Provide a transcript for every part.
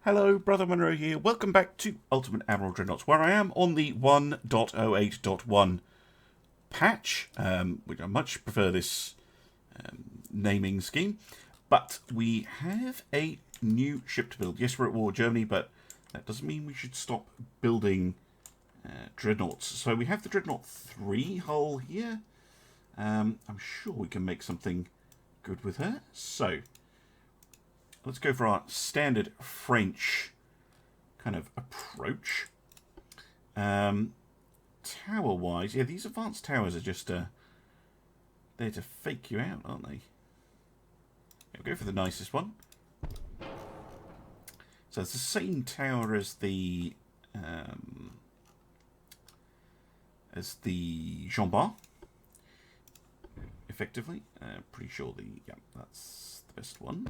Hello, Brother Monroe here. Welcome back to Ultimate Admiral Dreadnoughts, where I am on the 1.08.1 patch, which I much prefer this naming scheme. But we have a new ship to build. Yes, we're at war with Germany, but that doesn't mean we should stop building Dreadnoughts. So we have the Dreadnought 3 hull here. I'm sure we can make something good with her. So let's go for our standard French kind of approach. Tower-wise, yeah, these advanced towers are just there to fake you out, aren't they? Yeah, we'll go for the nicest one. So it's the same tower as the Jean Bar, effectively. Pretty sure that's the best one.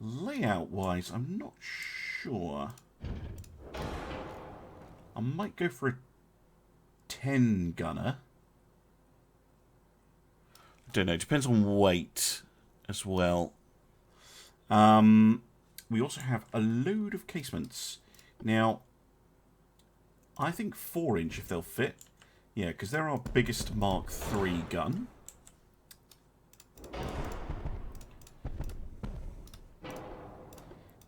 Layout-wise, I'm not sure. I might go for a 10-gunner. I don't know. It depends on weight as well. We also have a load of casements. Now, I think 4-inch if they'll fit. Yeah, because they're our biggest Mark III gun.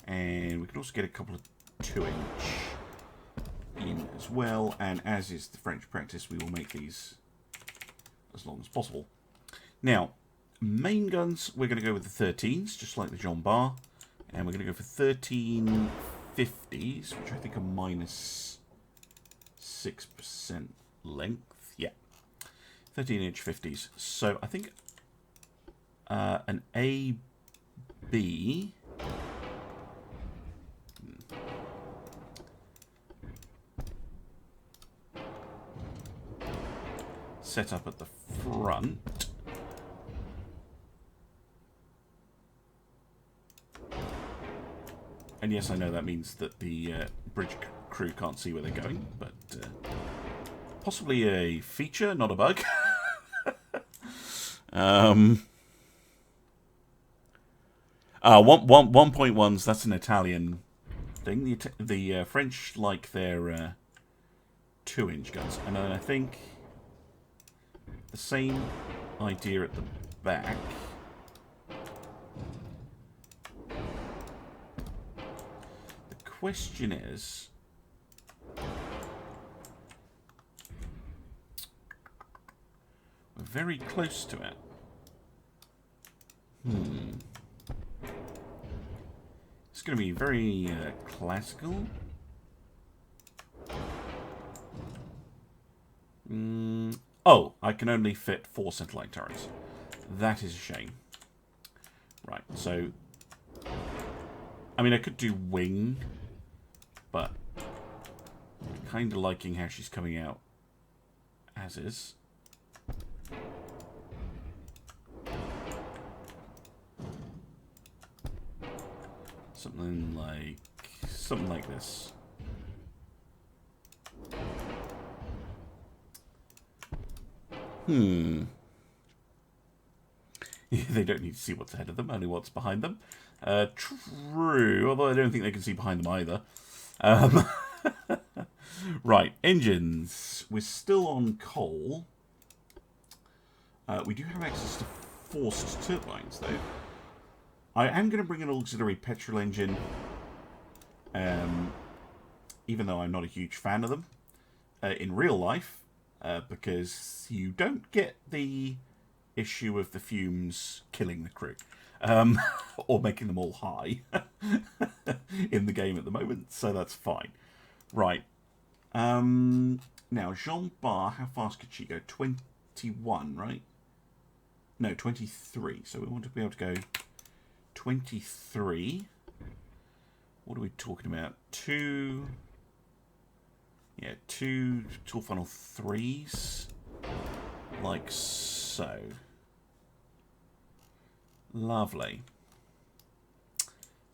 And we can also get a couple of 2-inch in as well. And as is the French practice, we will make these as long as possible. Now, main guns, we're going to go with the 13s, just like the Jean Bar. And we're going to go for 1350s, which I think are minus 6% length. Yeah, 13-inch 50s. So I think an AB... set up at the front. And yes, I know that means that the bridge crew can't see where they're going, but possibly a feature, not a bug. 1.1s, that's an Italian thing. The French like their 2-inch guns. And then I think the same idea at the back. The question is, we're very close to it. It's going to be very classical. Oh, I can only fit 4 satellite turrets. That is a shame. Right, so... I mean, I could do wing, but I'm kind of liking how she's coming out as is. Something like this. Yeah, they don't need to see what's ahead of them, only what's behind them. True, although I don't think they can see behind them either. Right, engines. We're still on coal. We do have access to forced turbines, though. I am going to bring an auxiliary petrol engine, even though I'm not a huge fan of them, in real life. Because you don't get the issue of the fumes killing the crew. Or making them all high in the game at the moment, so that's fine. Right. Now, Jean Bar, how fast could she go? 21, right? No, 23. So we want to be able to go 23. What are we talking about? Two tool funnel 3s, like so. Lovely.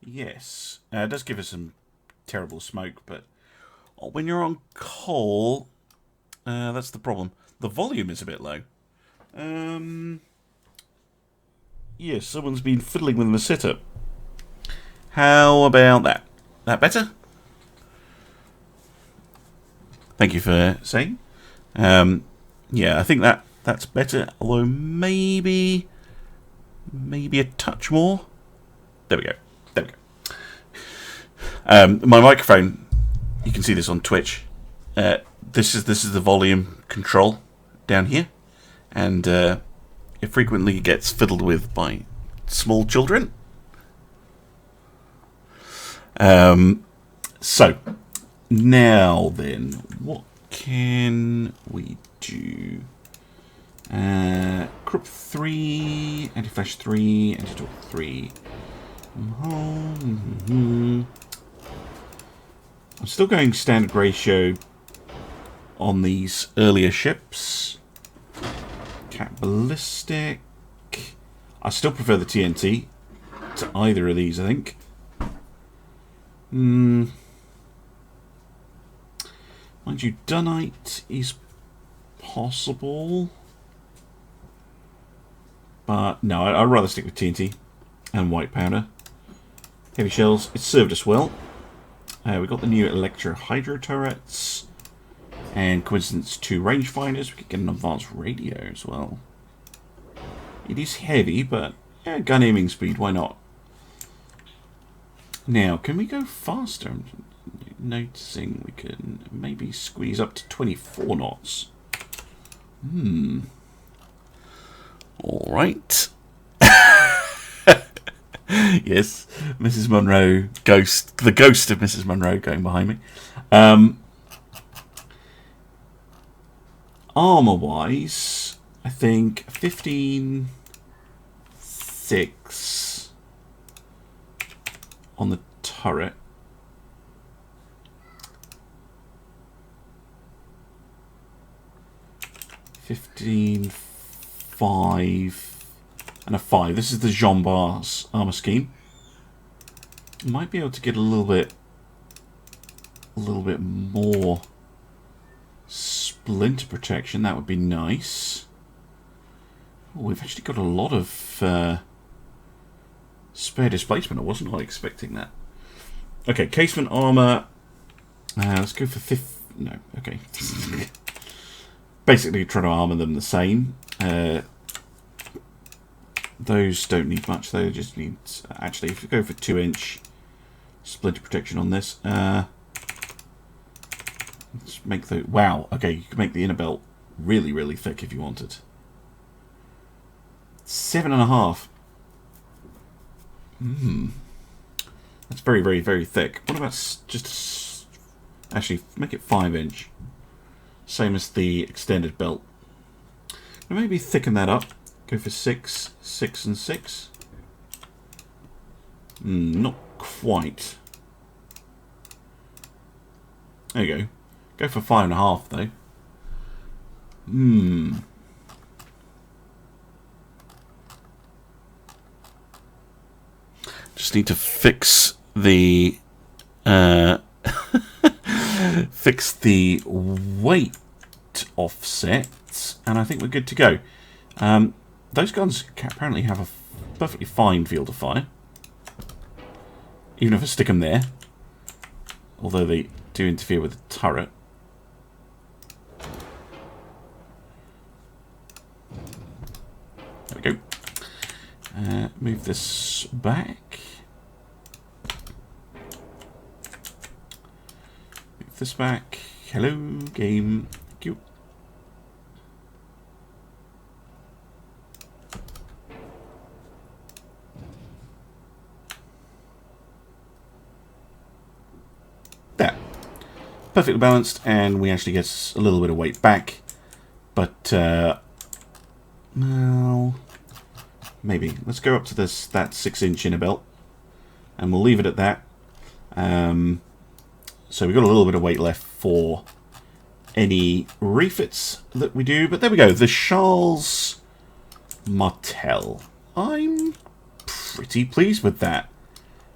Yes, it does give us some terrible smoke, but when you're on coal, that's the problem. The volume is a bit low. Yes, someone's been fiddling with the sitter. How about that? That better? Thank you for saying. Yeah, I think that's better. Although maybe a touch more. There we go. There we go. My microphone. You can see this on Twitch. This is the volume control down here, and it frequently gets fiddled with by small children. So now then, what can we do? Corrupt 3, Anti-Flash 3, Anti-Talk 3. I'm still going standard ratio on these earlier ships. Cat Ballistic. I still prefer the TNT to either of these, I think. Mind you, Dunite is possible. But no, I'd rather stick with TNT and white powder. Heavy shells, it served us well. We got the new Electro Hydro turrets. And coincidence 2 rangefinders. We could get an advanced radio as well. It is heavy, but yeah, gun aiming speed, why not? Now, can we go faster? I'm noticing we can maybe squeeze up to 24 knots. Alright. Yes, Mrs. Monroe, the ghost of Mrs. Monroe going behind me. Armor-wise, I think 15.6 on the turret. $15.5 and a 5. This is the Jean Bar's armor scheme. Might be able to get a little bit more splinter protection. That would be nice. Oh, we've actually got a lot of spare displacement. I wasn't expecting that. Okay, casement armor. Let's go for 5. No, okay. Basically, try to armor them the same. Those don't need much. They just need actually. If you go for 2-inch splinter protection on this, let's make the wow. Okay, you can make the inner belt really, really thick if you wanted. 7.5. That's very, very, very thick. What about just actually make it 5-inch? Same as the extended belt. Maybe thicken that up. Go for 6, 6 and 6. Not quite. There you go. Go for 5.5 though. Just need to fix the fix the weight offset, and I think we're good to go. Those guns apparently have a perfectly fine field of fire, even if I stick them there, although they do interfere with the turret. There we go. Move this back. Move this back. Hello, game. Thank you. There. Perfectly balanced, and we actually get a little bit of weight back. But, well, maybe. Let's go up to that 6-inch inner belt, and we'll leave it at that. So we've got a little bit of weight left for any refits that we do. But there we go. The Charles Martel. I'm pretty pleased with that.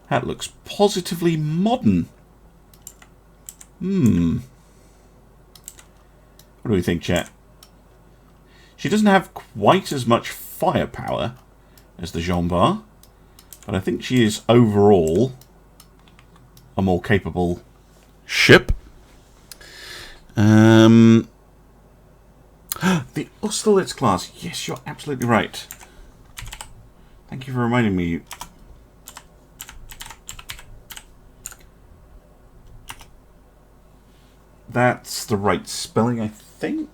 That looks positively modern. What do we think, chat? She doesn't have quite as much firepower as the Jean Bar, but I think she is overall a more capable ship. The Austerlitz class. Yes, you're absolutely right. Thank you for reminding me. That's the right spelling, I think.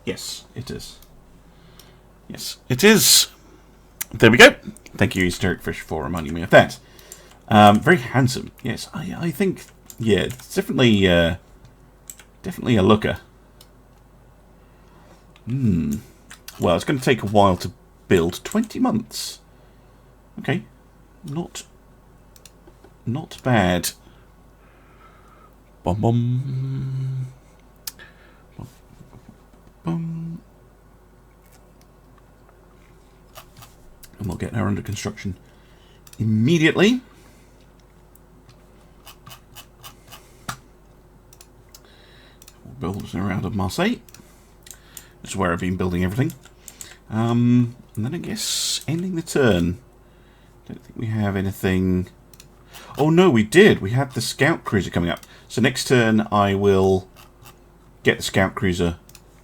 Yes, it is. Yes, it is. There we go. Thank you, Hysteric Fish, for reminding me of that. Very handsome. Yes, I think. Yeah, it's definitely definitely a looker. Well, it's going to take a while to build. 20 months. Okay, not bad. Bum bum. Bum bum. And we'll get her under construction immediately. We'll build around of Marseille. That's where I've been building everything. And then I guess ending the turn. Don't think we have anything. Oh no, we did. We have the scout cruiser coming up. So next turn I will get the scout cruiser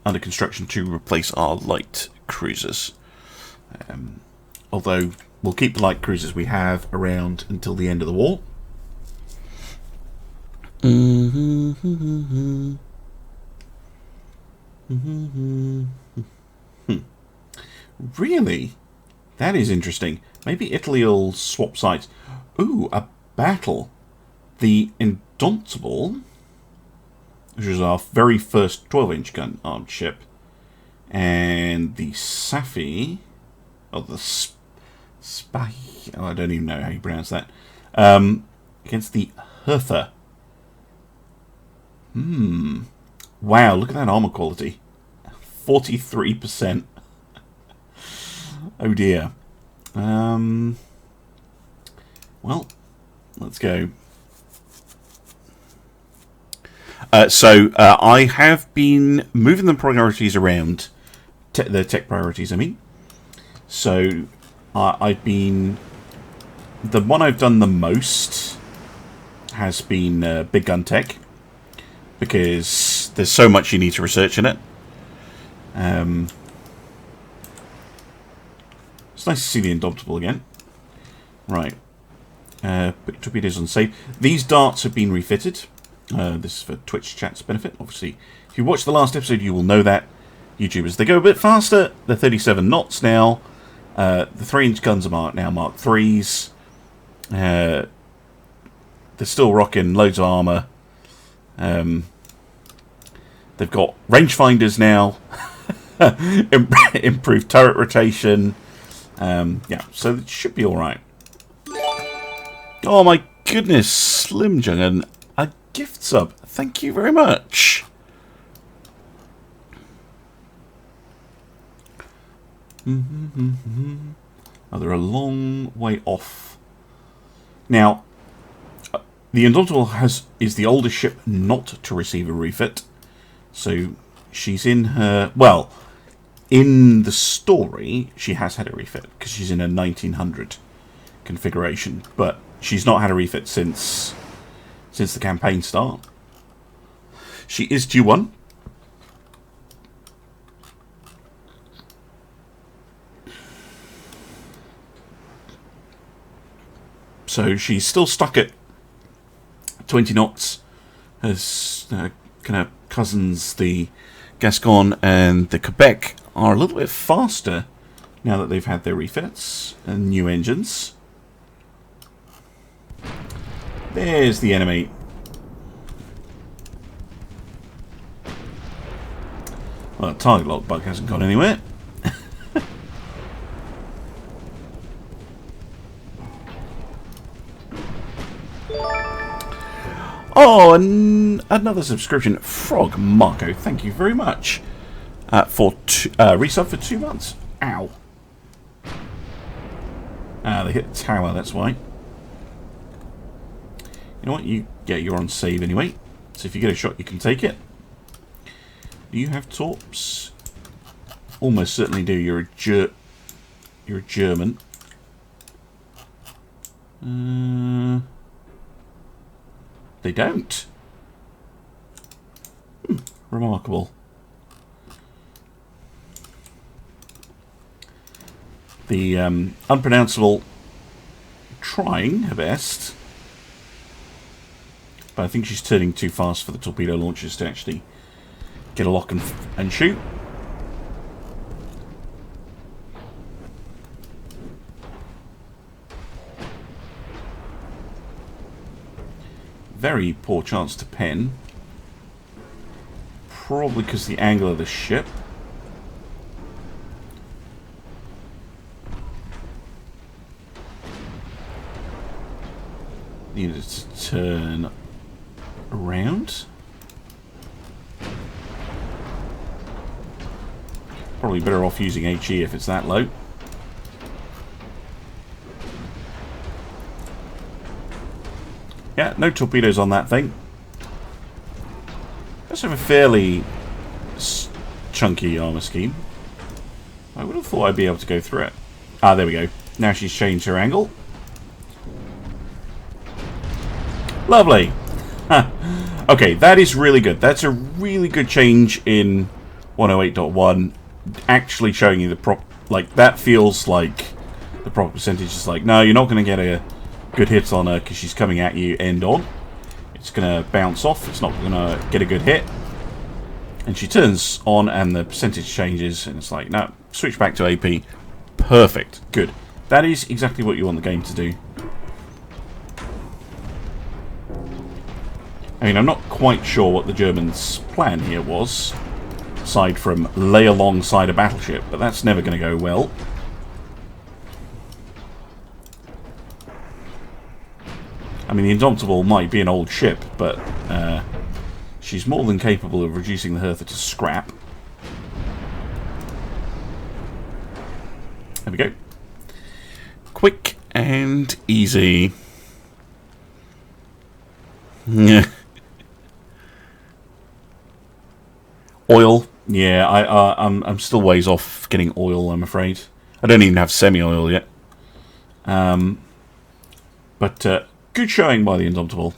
under construction to replace our light cruisers. Although we'll keep the light cruisers we have around until the end of the war. Really? That is interesting. Maybe Italy will swap sides. Ooh, a battle. The Indomitable, which is our very first 12-inch gun armed ship, and the Safi, or the Spy, oh, I don't even know how you pronounce that, against the Hertha. Wow, look at that armor quality. 43%. Oh dear. Well, let's go. So I have been moving the priorities around. The tech priorities, I mean. So I've been... The one I've done the most has been big gun tech. Because there's so much you need to research in it. It's nice to see the Indomitable again. Right. Put torpedoes on save. These darts have been refitted. This is for Twitch chat's benefit. Obviously, if you watched the last episode, you will know that. YouTubers, they go a bit faster. They're 37 knots now. The 3-inch guns are now Mark 3s. They're still rocking loads of armor. They've got rangefinders now. Improved turret rotation. Yeah, so it should be alright. Oh my goodness, Slim Jungen, a gift sub. Thank you very much. Oh, they're a long way off. Now, the Indomitable is the oldest ship not to receive a refit. So she's in her... Well, in the story, she has had a refit because she's in a 1900 configuration. But she's not had a refit since the campaign start. She is due one. So she's still stuck at 20 knots. As kind of cousins, the Gascon and the Quebec, are a little bit faster now that they've had their refits and new engines. There's the enemy. Well, the target lock bug hasn't gone anywhere. Oh, and another subscription. Frog Marco, thank you very much. For resub for 2 months. Ow. They hit the tower, that's why. You know what? You're on save anyway. So if you get a shot, you can take it. Do you have torps? Almost certainly do. You're a German. They don't. Remarkable. The unpronounceable trying her best, but I think she's turning too fast for the torpedo launchers to actually get a lock and shoot. Very poor chance to pen. Probably because the angle of the ship. Needed to turn around. Probably better off using HE if it's that low. Yeah, no torpedoes on that thing. That's have a fairly chunky armor scheme. I would have thought I'd be able to go through it. Ah, there we go. Now she's changed her angle. Lovely. Okay, that is really good. That's a really good change in 108.1. Actually showing you the prop. Like, that feels like the proper percentage is like, no, you're not going to get a good hit on her because she's coming at you end on. It's going to bounce off. It's not going to get a good hit. And she turns on and the percentage changes. And it's like, no, switch back to AP. Perfect. Good. That is exactly what you want the game to do. I mean, I'm not quite sure what the Germans' plan here was, aside from lay alongside a battleship, but that's never going to go well. I mean, the Indomitable might be an old ship, but she's more than capable of reducing the Hertha to scrap. There we go. Quick and easy. Yeah. Oil. Yeah, I'm still ways off getting oil, I'm afraid. I don't even have semi-oil yet. But good showing by the Indomitable.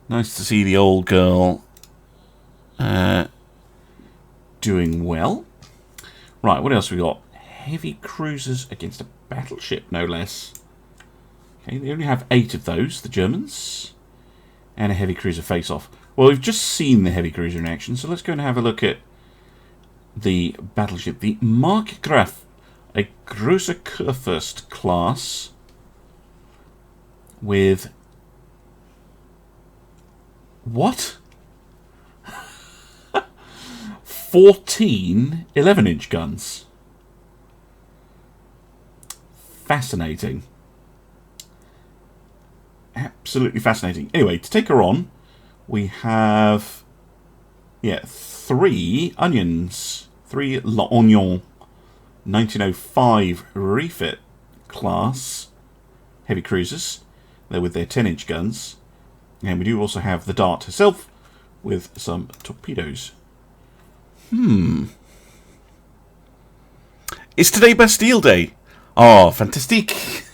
Nice to see the old girl doing well. Right, what else we got? Heavy cruisers against a battleship, no less. Okay, they only have 8 of those, the Germans. And a heavy cruiser face-off. Well, we've just seen the heavy cruiser in action, so let's go and have a look at the battleship. The Markgraf, a Große Kurfürst class with... What? 14 11-inch guns. Fascinating. Absolutely fascinating. Anyway, to take her on, we have, yeah, 3 onions. 3 L'Onion 1905 refit class heavy cruisers. They're with their 10-inch guns. And we do also have the Darth herself with some torpedoes. Is today Bastille Day? Oh, fantastique.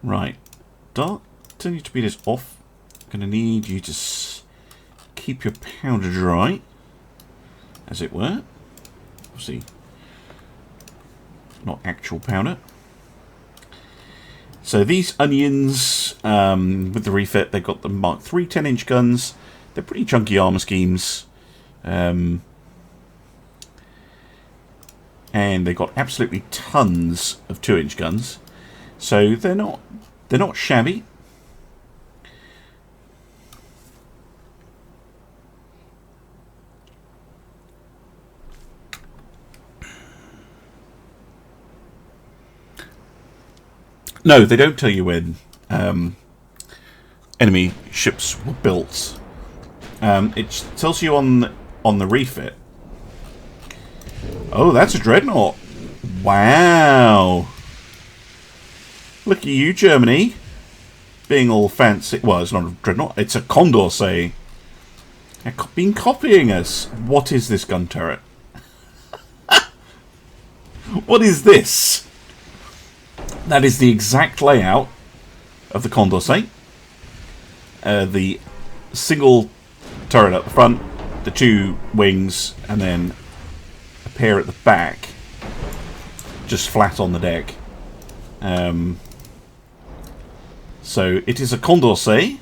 Right. Darth, turn your torpedoes off. Going to need you to keep your powder dry, as it were. Obviously, not actual powder. So these onions, with the refit, they've got the Mark III 10-inch guns. They're pretty chunky armour schemes. And they've got absolutely tons of 2-inch guns. So they're not shabby. No, they don't tell you when enemy ships were built. It tells you on the refit. Oh, that's a dreadnought. Wow. Look at you, Germany. Being all fancy. Well, it's not a dreadnought. It's a Condorcet. They've been copying us. What is this gun turret? What is this? That is the exact layout of the Condorcet. The single turret at the front, the 2 wings, and then a pair at the back, just flat on the deck. So it is a Condorcet.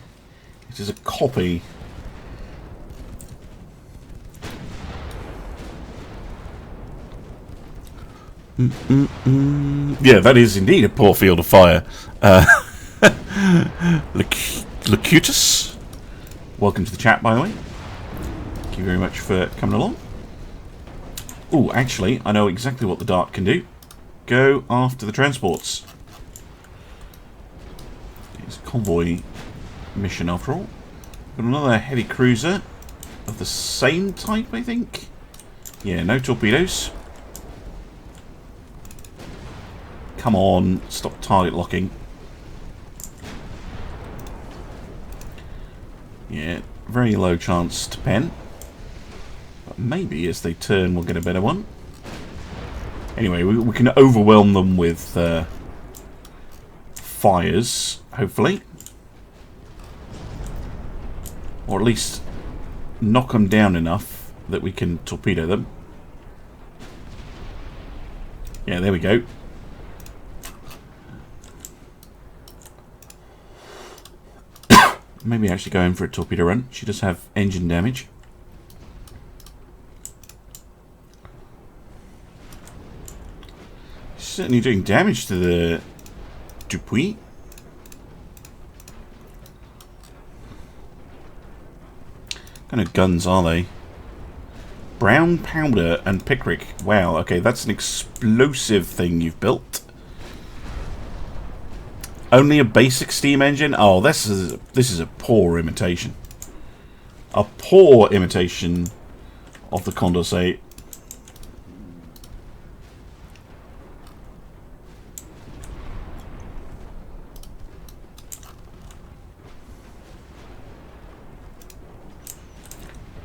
It is a copy. Yeah, that is indeed a poor field of fire. Locutus, welcome to the chat, by the way. Thank you very much for coming along. Oh, actually, I know exactly what the Dart can do. Go after the transports. It's a convoy mission, after all. Got another heavy cruiser of the same type, I think. Yeah, no torpedoes. Come on, stop target locking. Yeah, very low chance to pen. But maybe as they turn we'll get a better one. Anyway, we can overwhelm them with fires, hopefully. Or at least knock them down enough that we can torpedo them. Yeah, there we go. Maybe actually go in for a torpedo run. She does have engine damage. She's certainly doing damage to the Tuppy. What kind of guns are they? Brown powder and picric. Wow, okay, that's an explosive thing you've built. Only a basic steam engine? Oh, this is a poor imitation. A poor imitation of the Condorcet.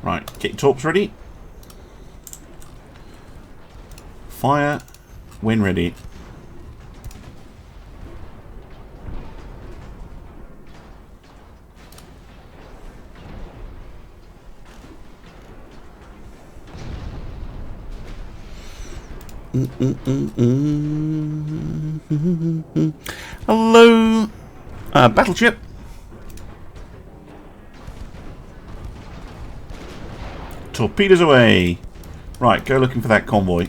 Right, get your torps ready. Fire when ready. Hello, battleship. Torpedoes away. Right, go looking for that convoy.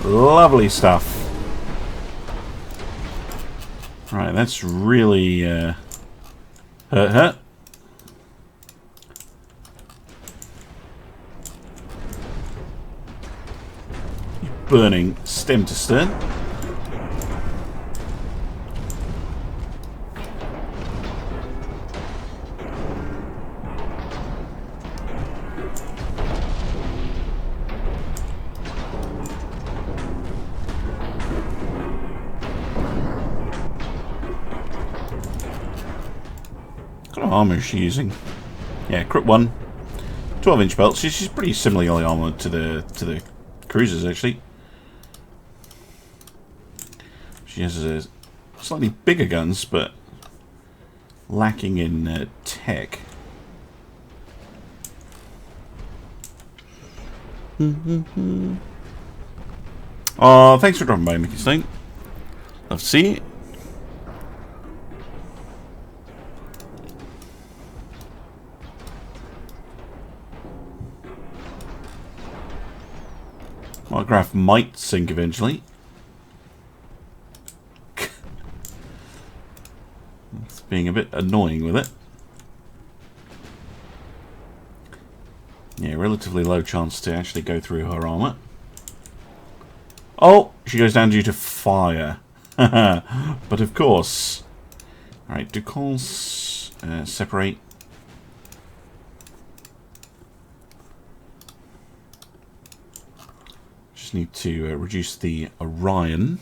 Lovely stuff. Right, that's really hurt her. Burning stem to stern. Armor is she using? Yeah, crit 1, 12-inch belt. She's pretty similarly armored to the cruisers actually. She has slightly bigger guns, but lacking in tech. Oh, thanks for dropping by, Mickey Stein. Love to see you. My graph might sink eventually. It's being a bit annoying with it. Yeah, relatively low chance to actually go through her armor. Oh, she goes down due to fire. But of course. Alright, Ducons separate. Just need to reduce the Orion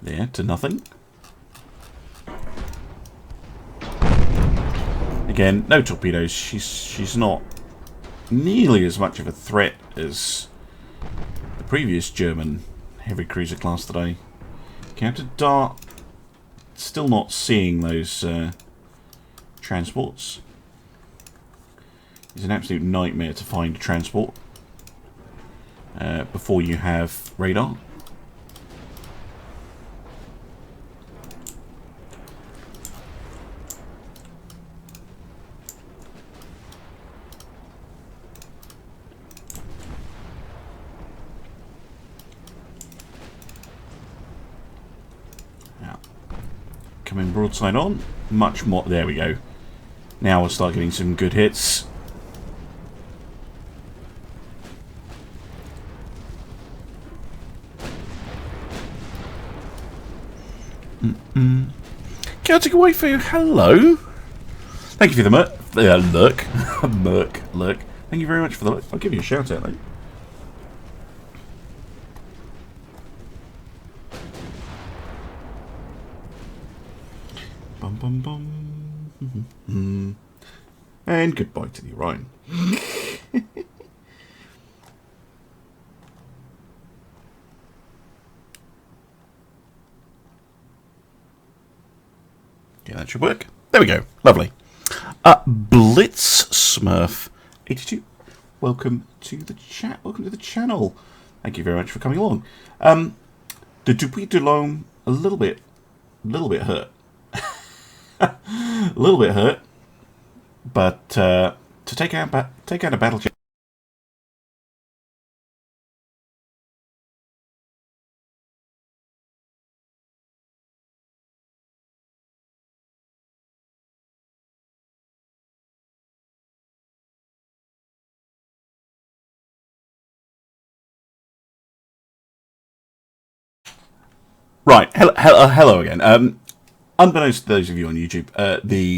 there to nothing. Again, no torpedoes. She's not nearly as much of a threat as the previous German heavy cruiser class that I encountered. Darth, still not seeing those transports. It's an absolute nightmare to find a transport before you have radar. Coming broadside on, much more. There we go. Now we'll start getting some good hits. Celtic Waifu, hello. Thank you for the lurk. Lurk. Thank you very much for the lurk. I'll give you a shout out, though. Bum bum bum. And goodbye to the Orion. Yeah, that should work. There we go. Lovely. Blitz Smurf 82. Welcome to the chat. Welcome to the channel. Thank you very much for coming along. The Tuppy de l'Homme a little bit hurt. A little bit hurt, but to take out a battleship. Right, hello again. Unbeknownst to those of you on YouTube,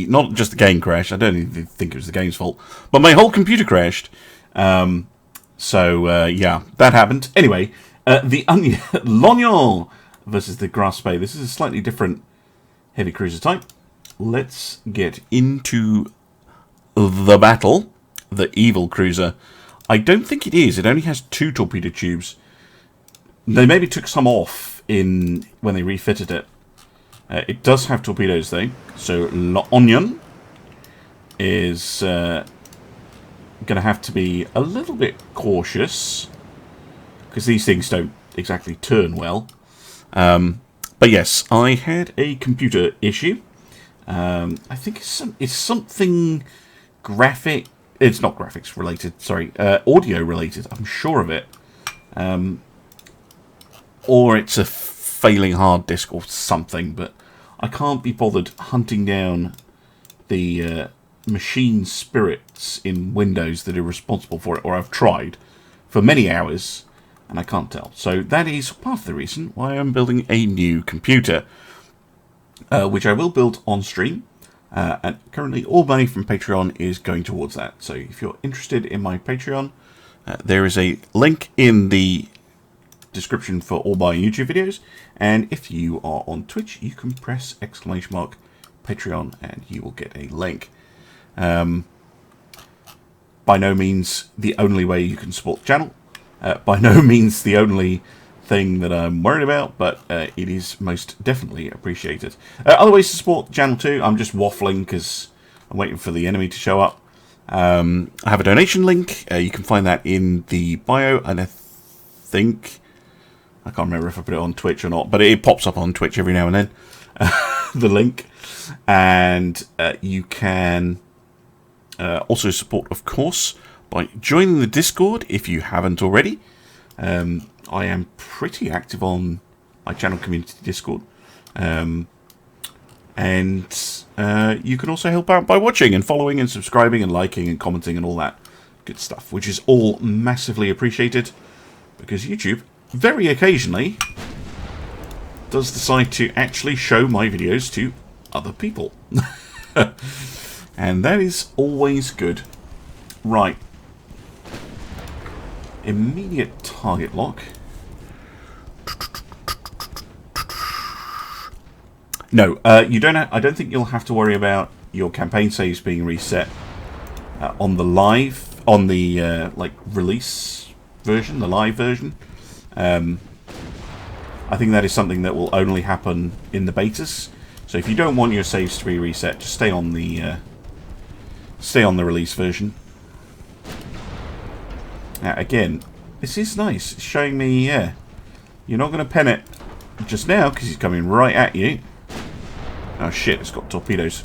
not just the game crashed. I don't even think it was the game's fault, but my whole computer crashed. Yeah, that happened. Anyway, the L'Oignon versus the Graspe. This is a slightly different heavy cruiser type. Let's get into the battle. The evil cruiser. I don't think it is. It only has 2 torpedo tubes. They maybe took some off when they refitted it. It does have torpedoes, though, so L'Oignon is going to have to be a little bit cautious, because these things don't exactly turn well. But yes, I had a computer issue. I think it's something graphic. It's not graphics related, sorry, audio related, I'm sure of it. Or it's a failing hard disk or something, but I can't be bothered hunting down the machine spirits in Windows that are responsible for it, or I've tried for many hours and I can't tell. So that is part of the reason why I'm building a new computer, which I will build on stream, and currently all money from Patreon is going towards that. So if you're interested in my Patreon, there is a link in the description for all my YouTube videos, and if you are on Twitch, you can press !Patreon and you will get a link. By no means the only way you can support the channel, by no means the only thing that I'm worried about, but it is most definitely appreciated. Other ways to support the channel too, I'm just waffling because I'm waiting for the enemy to show up. I have a donation link, you can find that in the bio, and I can't remember if I put it on Twitch or not, but it pops up on Twitch every now and then, the link. And you can also support, of course, by joining the Discord if you haven't already. I am pretty active on my channel community Discord. And you can also help out by watching and following and subscribing and liking and commenting and all that good stuff, which is all massively appreciated, because YouTube very occasionally does decide to actually show my videos to other people. And that is always good. Right. Immediate target lock. No, you don't. I don't think you'll have to worry about your campaign saves being reset on the like release version, the live version. I think that is something that will only happen in the betas. So if you don't want your saves to be reset, just stay on the release version. Now, again, this is nice. It's showing me, yeah, you're not going to pen it just now because he's coming right at you. Oh shit, it's got torpedoes.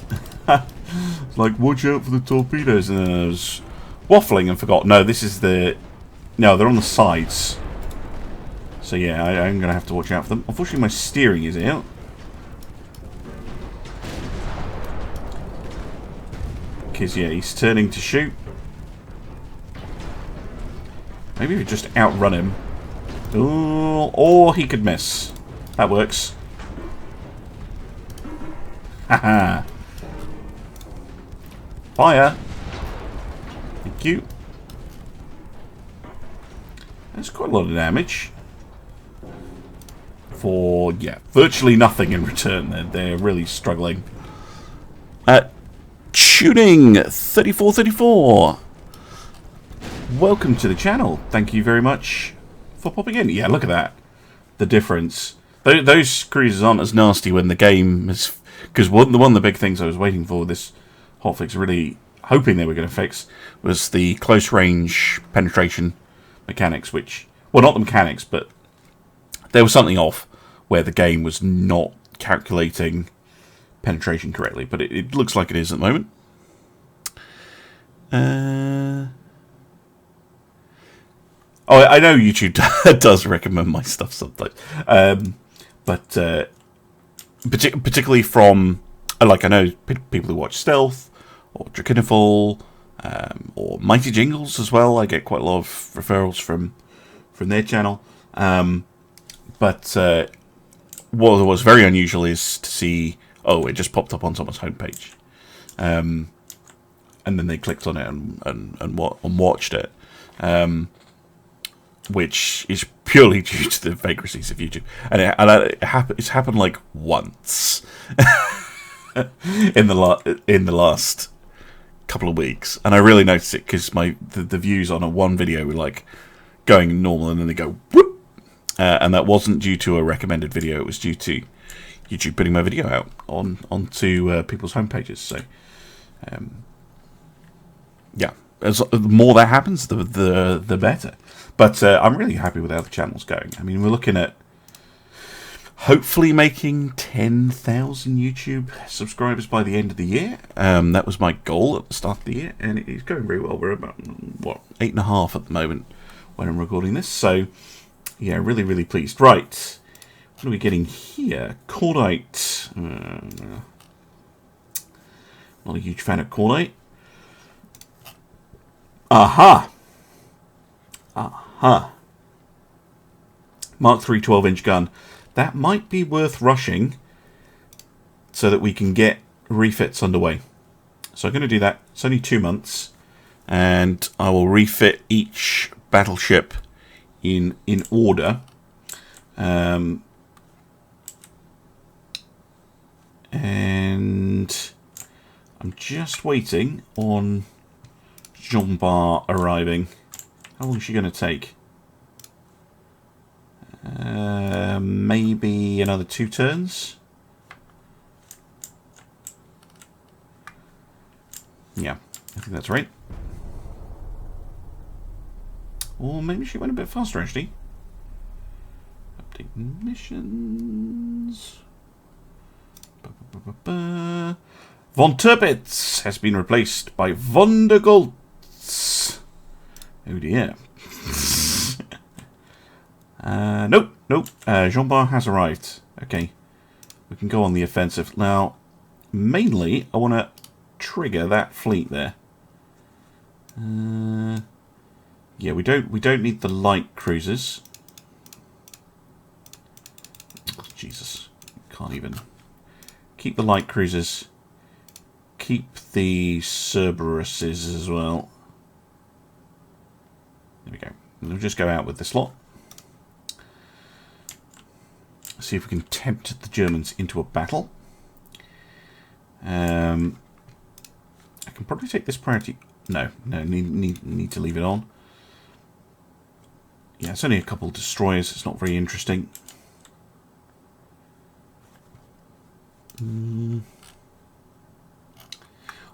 It's like, watch out for the torpedoes. And then I was waffling and forgot. No, this is the... No, they're on the sides. So yeah, I'm going to have to watch out for them. Unfortunately, my steering is out. Because, yeah, he's turning to shoot. Maybe we just outrun him. Ooh, or he could miss. That works. Haha. Fire. Thank you. That's quite a lot of damage. For, yeah, virtually nothing in return. They're really struggling. Shooting 3434. Welcome to the channel. Thank you very much for popping in. Yeah, look at that. The difference. Those cruisers aren't as nasty when the game is... Because one of the big things I was waiting for this hotfix, really hoping they were going to fix, was the close range penetration mechanics, which... Well, not the mechanics, but there was something off where the game was not calculating penetration correctly. But it looks like it is at the moment. Oh, I know YouTube does recommend my stuff sometimes, but particularly from, like, I know people who watch Stealth or Drakenifal or Mighty Jingles as well. I get quite a lot of referrals from their channel. But what was very unusual is to see, oh, it just popped up on someone's homepage, and then they clicked on it and watched it. Which is purely due to the vagaries of YouTube, and it's happened like once in the last couple of weeks, and I really noticed it because the views on one video were like going normal, and then they go whoop, and that wasn't due to a recommended video; it was due to YouTube putting my video out onto people's homepages. So, yeah, the more that happens, the better. But I'm really happy with how the channel's going. I mean, we're looking at hopefully making 10,000 YouTube subscribers by the end of the year. That was my goal at the start of the year, and it's going very well. We're about, 8.5 at the moment when I'm recording this. So, yeah, really, really pleased. Right, what are we getting here? Cordite. Not a huge fan of Cordite. Aha! Mark III 12-inch gun. That might be worth rushing so that we can get refits underway. So I'm going to do that. It's only 2 months, and I will refit each battleship in order. And I'm just waiting on Jean-Bar arriving. How long is she going to take? Maybe another 2 turns? Yeah, I think that's right. Or maybe she went a bit faster, actually. Update missions. Von Tirpitz has been replaced by Von der Goltz. Oh dear. Nope. Jean-Bar has arrived. Okay. We can go on the offensive. Now, mainly, I want to trigger that fleet there. Yeah, we don't need the light cruisers. Oh, Jesus. Can't even. Keep the light cruisers keep the Cerberuses as well. There we go. We'll just go out with this lot. See if we can tempt the Germans into a battle. I can probably take this priority. No, need to leave it on. Yeah, it's only a couple of destroyers. It's not very interesting.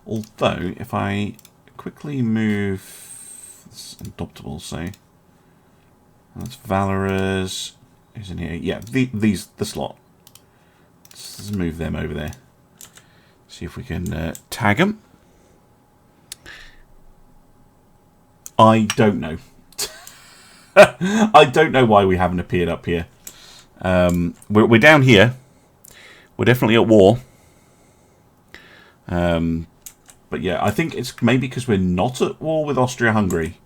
Although, if I quickly move this Indomitable, say that's Valorous. Who's in here? Yeah, this lot. Let's move them over there. See if we can tag them. I don't know. I don't know why we haven't appeared up here. We're down here. We're definitely at war. But yeah, I think it's maybe because we're not at war with Austria-Hungary.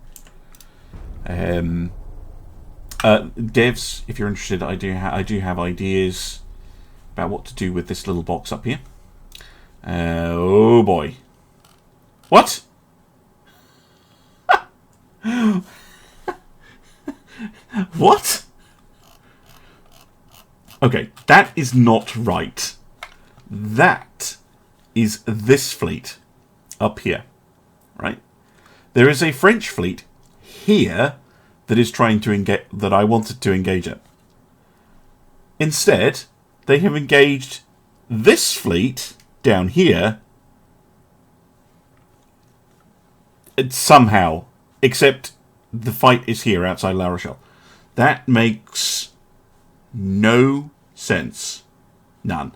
Devs, if you're interested, I do have ideas about what to do with this little box up here. Oh boy. What? What? Okay, that is not right. That is this fleet up here, right? There is a French fleet here that is trying to engage, that I wanted to engage it. Instead, they have engaged this fleet down here somehow, except the fight is here outside La Rochelle. That makes no sense. None.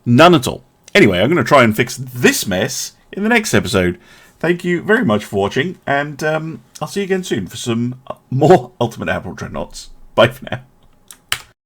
None at all. Anyway, I'm going to try and fix this mess in the next episode. Thank you very much for watching, and I'll see you again soon for some more Ultimate Admiral Dreadnoughts. Bye for now.